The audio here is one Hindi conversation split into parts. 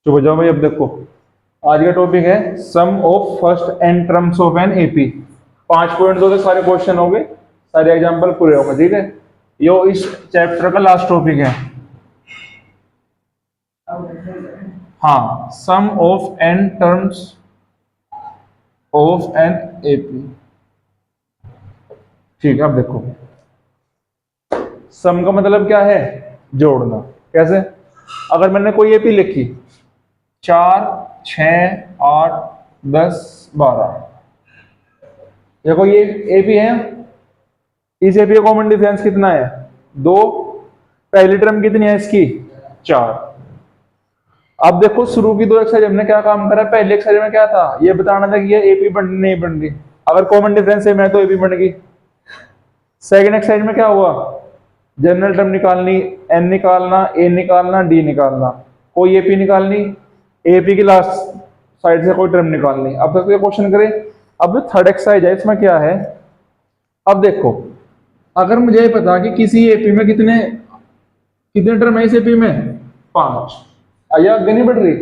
चुप जाओ भाई। अब देखो आज का टॉपिक है sum of first n terms of n AP. 5 point दो सारे क्वेश्चन हो गए, सारे एग्जांपल पूरे हो गए। ठीक है, यो इस चैप्टर का लास्ट टॉपिक है। हाँ, sum of n terms of n AP. ठीक है, अब देखो सम का मतलब क्या है? जोड़ना। कैसे? अगर मैंने कोई एपी लिखी 4, 6, 8, 10, 12, देखो ये एपी है। इस एपी का कॉमन डिफरेंस कितना है? 2। पहली टर्म कितनी है इसकी? 4। अब देखो शुरू की 2 एक्सरसाइज हमने क्या काम करा? पहली एक्सरसाइज में क्या था? ये बताना था कि ये एपी बन नहीं बन रही। अगर कॉमन डिफरेंस है मैं तो एपी बन गई। सेकेंड एक्सरसाइज में क्या हुआ? जनरल टर्म निकालनी, एन निकालना, ए निकालना, डी निकालना, कोई एपी निकालनी, एपी की लास्ट साइड से कोई टर्म निकालनी। अब तक ये क्वेश्चन करें। अब जो थर्ड एक्सरसाइज है इसमें क्या है? अब देखो अगर मुझे ये पता कि किसी एपी में कितने टर्म है, इस एपी में 5, आइए आगे नहीं बढ़ रही।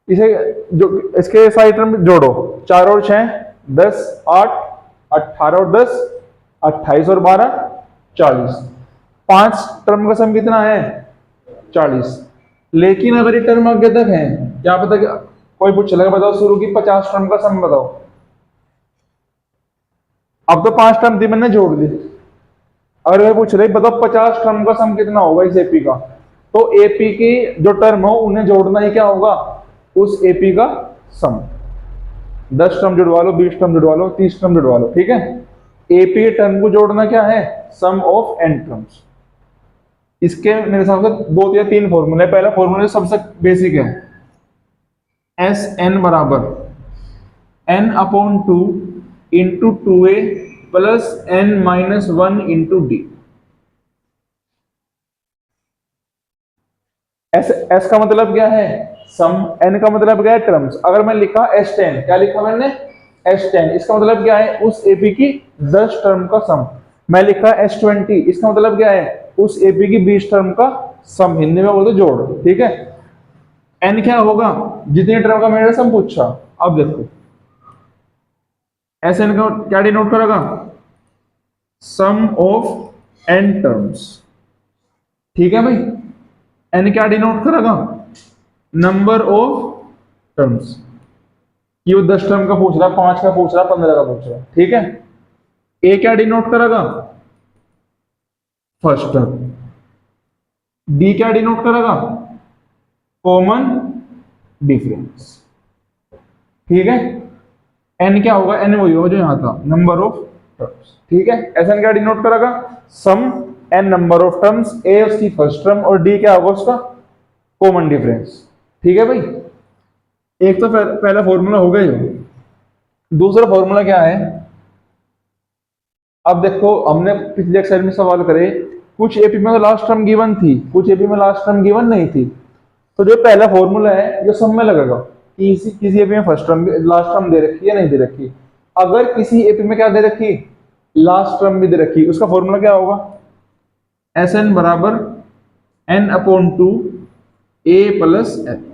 इसे जो इसके साइड टर्म जोड़ो, 4 और 6 10, 8, 18 और 10 28 और 12 40। 5 टर्म का सम कितना है? 40। लेकिन अगर ये टर्म आगे तक है, क्या पता कि कोई पूछ चलेगा बताओ शुरू की 50 टर्म का सम बताओ। अब तो 5 टर्म थी, मैंने जोड़ दी। अगर मैं पूछ रही बताओ 50 टर्म का सम कितना होगा इस एपी का, तो एपी की जो टर्म हो उन्हें जोड़ना ही क्या होगा? उस एपी का सम। 10 टर्म जुड़वा लो, 20 टर्म जुड़वा लो, 30 टर्म जुड़वा लो। ठीक है, एपी टर्म को जोड़ना क्या है? Sum of n terms. इसके मेरे हिसाब से 2 या 3 फॉर्मूले। पहला फॉर्मूला सबसे बेसिक है, एस एन बराबर n upon 2 into 2a plus n minus 1 into d. S का मतलब क्या है? सम। एन का मतलब क्या है? टर्म्स। अगर मैं लिखा S10, क्या लिखा मैंने? S10, इसका मतलब क्या है? उस एपी की 10 टर्म का सम। मैं लिखा S20, इसका मतलब क्या है? उस एपी की 20 टर्म का सम। हिंदी में बोलते जोड़। ठीक है, एन क्या होगा? जितनी टर्म का मैंने सम पूछा। अब देखो एस एन का क्या डिनोट करेगा? सम ऑफ एन टर्म्स। ठीक है भाई, एन क्या डिनोट करेगा? Number of terms. ये 10 टर्म का पूछ रहा, 5 का पूछ रहा, 15 का पूछ रहा। ठीक है, ए क्या डिनोट करेगा? First term. डी क्या डिनोट करेगा? Common difference. ठीक है, एन क्या होगा? एन वही होगा जो यहां था, नंबर ऑफ टर्म्स। ठीक है, एस एन क्या डिनोट करेगा? सम एन नंबर ऑफ टर्म्स। ए उसकी फर्स्ट टर्म और डी क्या होगा उसका? Common difference. ठीक है भाई, एक तो पहला फॉर्मूला हो गया। दूसरा फॉर्मूला क्या है? अब देखो हमने पिछले एक्सरसाइज में सवाल करे, कुछ एपी में तो लास्ट टर्म गिवन थी, कुछ एपी में लास्ट टर्म गिवन नहीं थी। तो जो पहला फॉर्मूला है जो सम में लगेगा, किसी एपी में फर्स्ट टर्म लास्ट टर्म दे रखी है नहीं दे रखी। अगर किसी एपी में क्या दे रखी? लास्ट टर्म भी दे रखी, उसका फॉर्मूला क्या होगा? एस एन बराबर एन अपॉन 2 ए प्लस एन।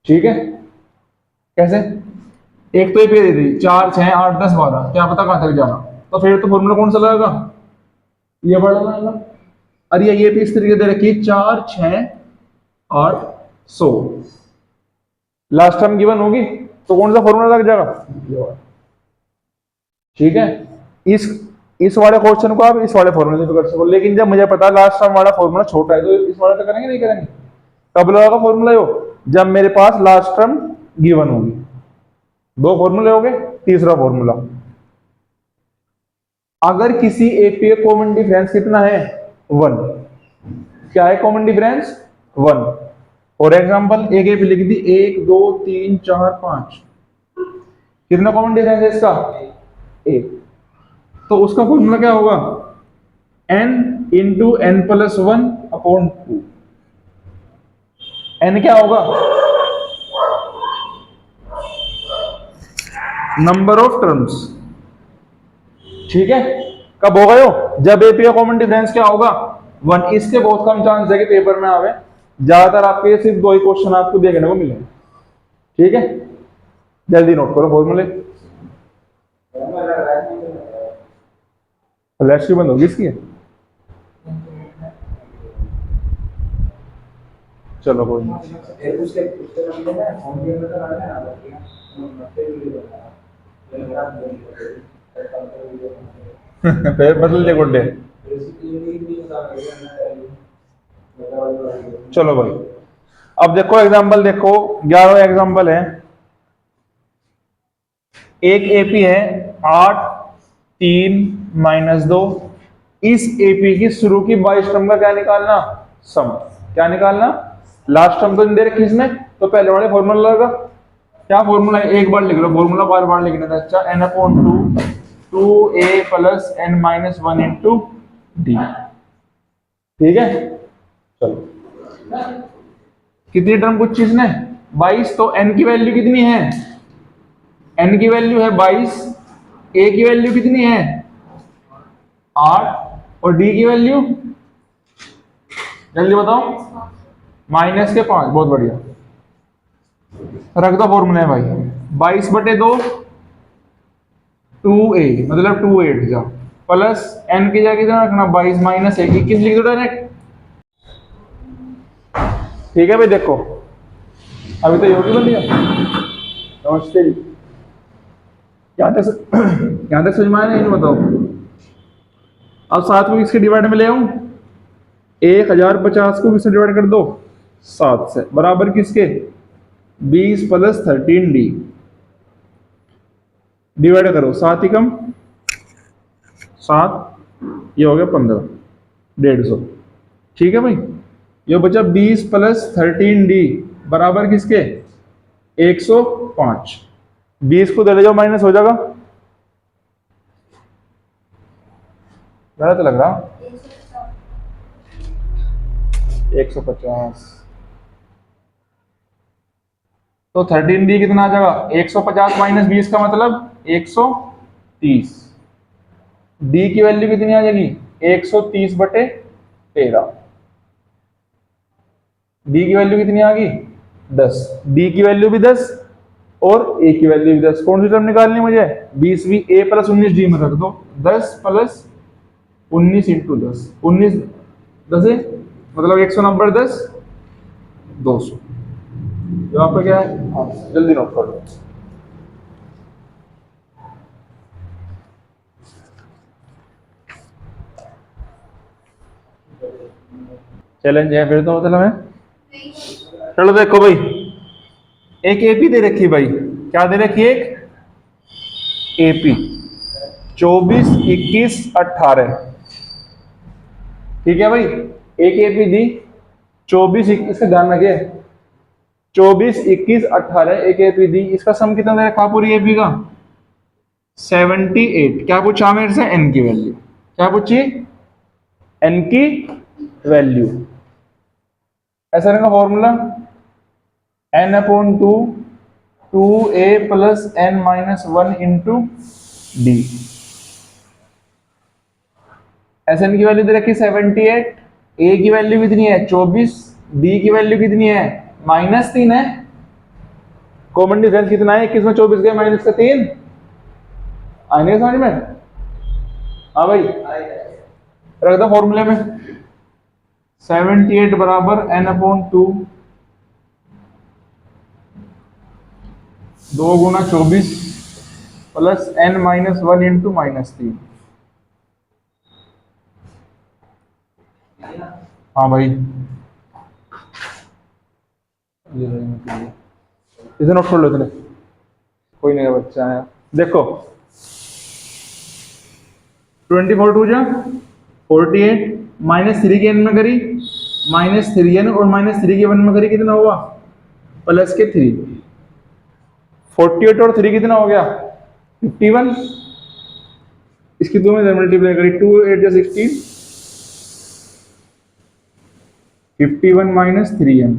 ठीक है, कैसे? एक तो एपी दे दी 4, 6, 8, 10, 12, क्या पता कहां तक जाना। तो फिर तो फॉर्मूला कौन सा लगेगा? ये बड़ा लगेगा। अरे ये भी इस तरीके दे रखी 4, 6, 8, 100, लास्ट टर्म गिवन होगी, तो कौन सा फॉर्मूला लग जाएगा? ठीक है, इस वाले क्वेश्चन को आप इस वाले फॉर्मूले से कर सको। लेकिन जब मुझे पता लास्ट टर्म वाला फॉर्मूला छोटा है तो इस वाले से करेंगे नहीं करेंगे? कब लगेगा फॉर्मूला? जब मेरे पास लास्ट टर्म गिवन होगी। 2 फॉर्मूले हो गए। तीसरा फॉर्मूला, अगर किसी एपी का कॉमन डिफरेंस कितना है? 1। क्या है कॉमन डिफरेंस? 1। फॉर एग्जांपल एक एपी लिख दी 1, 2, 3, 4, 5, कितना कॉमन डिफरेंस है इसका? 1। तो उसका फॉर्मूला क्या होगा? n into n plus 1 upon 2। n क्या होगा? Number of terms. ठीक है, कब होगा यो? जब एपी का कॉमन डिफरेंस क्या होगा? 1। इसके बहुत कम चांस है कि पेपर में आवे, ज्यादातर आपके सिर्फ दो ही क्वेश्चन आपको देखने को मिलेंगे, ठीक है। जल्दी नोट करो फॉर्मूले। फ्लैश क्यों बंद होगी इसकी? चलो कोई नहीं। फिर बदल दे गुड्डे। चलो भाई अब देखो एग्जांपल देखो, 11वां एग्जांपल है। एक एपी है 8 3 -2। इस एपी की शुरू की 22 टर्म का क्या निकालना? सम। क्या निकालना? लास्ट टर्म तो नहीं दे रखी इसमें, तो पहले वाले फॉर्मूला लगा। क्या फॉर्मूला है? एक बार लिख लो फॉर्मूला, बार बार लिखना था। अच्छा n/2 2a + n-1 into D, ठीक है। चलो कितनी टर्म पूछी इसने? 22। तो n की वैल्यू कितनी है? n की वैल्यू है 22, a की वैल्यू कितनी है? 8, और d की वैल्यू जल्दी बताओ? -5। बहुत बढ़िया, रख दो फॉर्मूले भाई। 22/2 2a मतलब 2 8 जा, प्लस n की जगह कितना रखना? 22 - 1 21 लिख दो डायरेक्ट, ठीक है भाई। देखो अभी तो योगी बन गया। नमस्ते जी, यहाँ तक समझ में आया नहीं? बताओ। अब 7 को किसके डिवाइड में ले आऊं? 1050 को किससे डिवाइड कर दो? 7 से, बराबर किसके? 20 + 13d। डिवाइड करो, 7 ही कम 7, ये हो गया 15, 150, ठीक है भाई। ये बचा 20 + 13d बराबर किसके? 105। 20 को दे जाओ, माइनस हो जाएगा। गलत लग रहा? 150। तो 13d कितना आ जाएगा? 150 - 20 का मतलब 130। d की वैल्यू कितनी आ जाएगी? 130/13। d की वैल्यू कितनी आ गई? 10। d की वैल्यू भी 10 और a की वैल्यू भी 10। कौन सी टर्म निकालनी है मुझे? 20वीं। a + 19d में रख दो। 10 + 19 × 10, 19 10 मतलब 190 10 200। यहाँ पे क्या है? हाँ, जल्दी नोट कर लो। चैलेंज है फिर तो मतलब है। चलो देखो भाई, एक एपी दे रखी भाई। क्या दे रखी? एक एपी 24 21 18, ठीक है भाई। एक एपी दी 24 इसका ध्यान रखिए, 24 21 18 एक एपी दी। इसका सम कितना दे रखा पूरी एपी का? 78। क्या पूछा मेरे से? एन की वैल्यू। क्या पूछी? एन की वैल्यू। ऐसा रहेगा formula n/2 2a + n-1 into d. S n की वैल्यू दे रखी 78, a की वैल्यू कितनी है? 24, d की वैल्यू कितनी है? -3 है। कॉमन डिफरेंस कितना है? 21 में 24 गए माइनस का 3। आएंगे समझ में? हाँ भाई, रख दो फॉर्मूले में। 78 बराबर n/2 2 × 24 + n-1 इंटू -3। हाँ भाई, इसे नोट कर लो इतने, कोई नहीं बच्चा है। देखो 24 2 जा 48, -3 की n में करी -3n और -3 की 1 में करी, कितना हुआ? प्लस के 3। 48 और 3 कितना हो गया? 51। इसकी 2 में मल्टीप्लाई करी, 2 8 जा 16, 51 - 3n।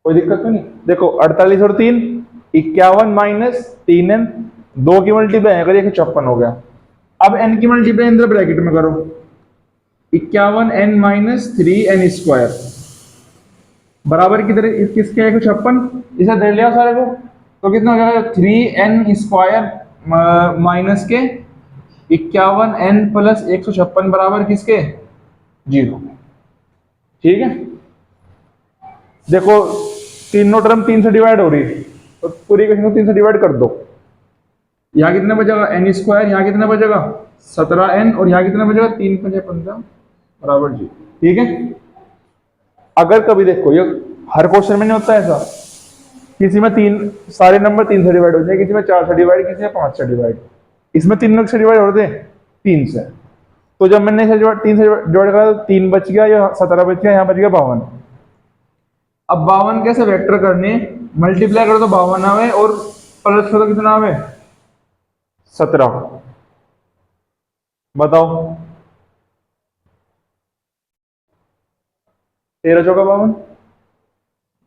कोई दिक्कत तो नहीं? देखो 48 और 3 51 - 3n, 2 की मल्टीप्लाई करिए 56 हो गया। अब n की मल्टीप्लाई अंदर ब्रैकेट में करो, 51n - 3n²। बराबर किसके 156, इसे दे लिया सारे को, तो कितना हो जाएगा 3n² माइनस के 51n+156 बराबर किसके 0। ठीक है, देखो तीनों टर्म 3 से डिवाइड हो रही है, तो पूरी इक्वेशन को 3 से डिवाइड कर दो। यहाँ कितना बचेगा n², यहाँ कितना बचेगा 17n, और यहाँ कितना बचेगा 3 × 5 = 15 बराबर 0। ठीक है, अगर कभी देखो ये हर क्वेश्चन में नहीं होता ऐसा, किसी में सारे नंबर 3 से डिवाइड हो जाए, किसी में 4 से डिवाइड, किसी में 5 से डिवाइड, इसमें 3 से डिवाइड हो रहे थे 3 से, तो जब मैंने 3 से डिवाइड करा तो 3 बच गया, या 17 बच गया, यहाँ बच गया 52। अब 52 कैसे वेक्टर करने, मल्टीप्लाई करो तो 52 आवे और प्लस करो तो कितना आवे 17। बताओ 13 चौका 52,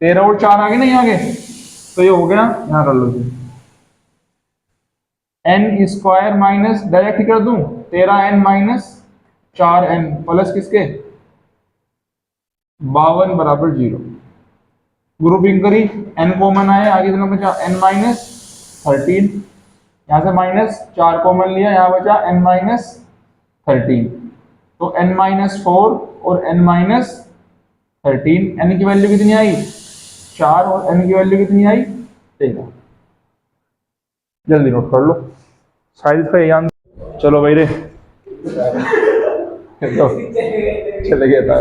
13 और 4 आगे नहीं आगे, तो ये हो गया, यहां कर लो जी n² माइनस, डायरेक्ट ही कर दूं 13n - 4n प्लस किसके 52 बराबर 0। ग्रुपिंग करी, n कॉमन आए, आगे कितना बचा n - 13, यहां से -4 कॉमन लिया, यहां बचा n - 13, तो n - 4 और n - 13, n की वैल्यू कितनी आई 4 और n की वैल्यू कितनी आई 13। जल्दी नोट कर लो, शायद इसका यही आंसर। चलो भाई रे तो चले गया था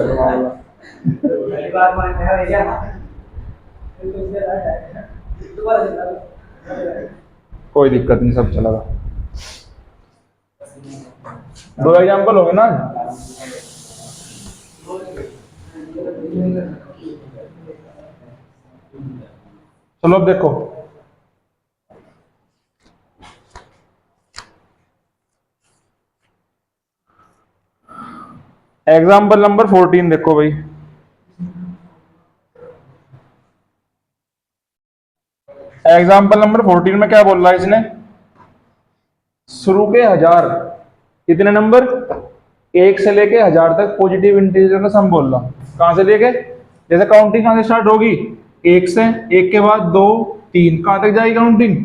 कोई दिक्कत नहीं, सब चलेगा। 2 एग्जाम्पल हो गए ना। चलो अब देखो, एग्जाम्पल नंबर 14 देखो भाई। एग्जाम्पल नंबर 14 में क्या बोल रहा है इसने, शुरू के 1000, कितने नंबर 1 से लेके 1000 तक पॉजिटिव इंटीजर का सम बोल रहा। कहां से लेके, जैसे काउंटिंग कहां से स्टार्ट होगी 1 से, 1 के बाद 2 3, कहां तक जाएगी काउंटिंग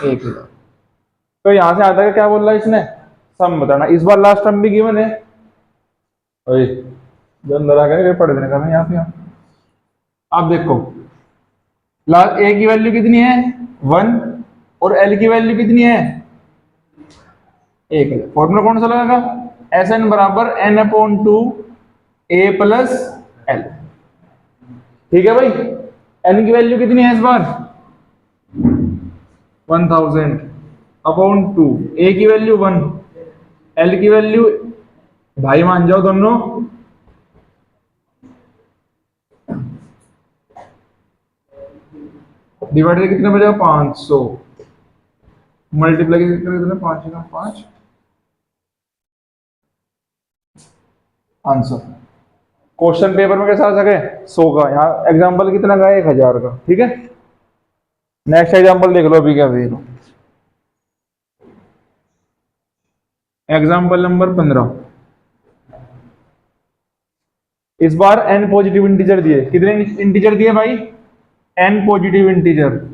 1। तो यहां से आता है क्या बोल रहा है इसने, सम बताना। इस बार लास्ट टर्म भी गिवन है, जो अंदर आ गए पढ़ देने का मैं यहाँ पे। आप देखो लास्ट ए की वैल्यू कितनी है 1 और एल की वैल्यू कितनी है 1। फॉर्मूला कौन सा लगेगा, एस एन बराबर n/2 a प्लस एल। ठीक है भाई, एन की वैल्यू कितनी है इस बार 1000/2, ए की वैल्यू 1, एल की वैल्यू भाई मान जाओ दोनों, डिवाइडेड कितने बजेगा 500, मल्टीप्लाई कितने 5 का 5 आंसर। क्वेश्चन पेपर में कैसा आ सके 100 का, यहाँ एग्जाम्पल कितना का 1000 का। ठीक है, नेक्स्ट एग्जाम्पल देख लो अभी क्या देख लो। एग्जाम्पल नंबर 15, इस बार n पॉजिटिव इंटीजर दिए, कितने इंटीजर दिए भाई n पॉजिटिव इंटीजर।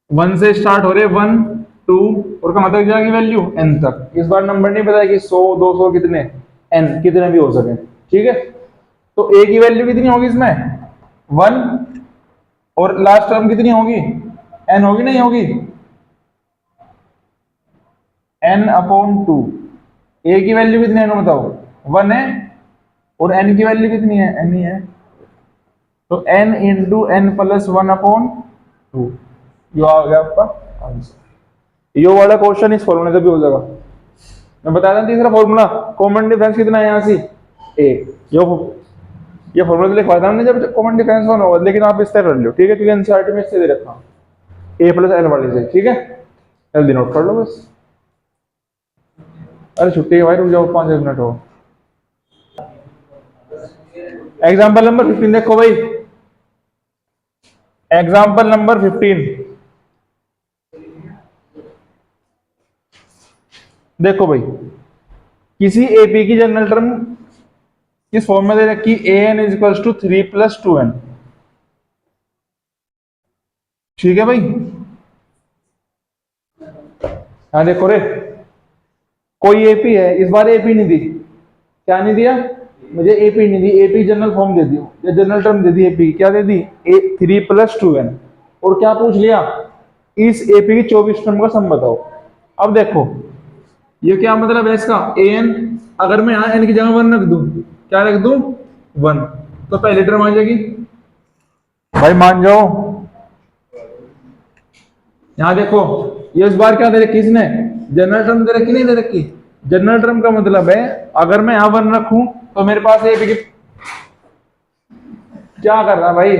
वन से स्टार्ट हो रहे 1 2 और कहां तक जाएगी वैल्यू n तक। इस बार नंबर नहीं पता कि 100 200 कितने n कितने भी हो सके। ठीक है, तो a की वैल्यू कितनी होगी इसमें 1 और लास्ट टर्म कितनी होगी n होगी नहीं होगी n/2। a की वैल्यू कितनी है बताओ 1 है और n की वैल्यू कितनी है n ही है, तो n × n + 1/2 जो आ गया आपका आंसर। ये वाला क्वेश्चन इस फॉर्मूले से भी हो जाएगा। मैं बता दें तीसरा फॉर्मूला, कॉमन डिफरेंस कितना है यहाँ से a। ये फॉर्मूला लिखवा था हमने जब कॉमन डिफरेंस वन होगा, लेकिन आप इस तरह कर लो। ठीक है, क्योंकि एनसीईआरटी में इससे दे रखा a + l वाले से। ठीक है, जल्दी नोट कर लो बस। अरे छुट्टी है भाई, रुक जाओ 5 मिनट हो। एग्जाम्पल नंबर 15 देखो भाई, एग्जाम्पल नंबर 15। देखो भाई, किसी एपी की जनरल टर्म किस फॉर्म में दे रखी, a n is equal to 3+2n। ठीक है भाई, हाँ देखो रे, कोई एपी है, इस बार एपी नहीं दी, क्या नहीं दिया मुझे, एपी नहीं दी, एपी जनरल फॉर्म दे दी या जनरल टर्म दे दी, एपी क्या दे दी, 3+2n। और क्या पूछ लिया, इस एपी की 24 टर्म का सम बताओ। अब देखो ये क्या मतलब है इसका, ए एन, अगर मैं यहां एन की जगह 1 रख दूं, क्या रख दूं 1, तो पहली टर्म आ जाएगी। भाई मान जाओ, यहां देखो ये इस बार क्या दे रखी इसने, जनरल टर्म दे रखी, नहीं दे रखी। जनरल टर्म का मतलब है अगर मैं यहां 1 रखूं तो मेरे पास ये क्या कर रहा है भाई,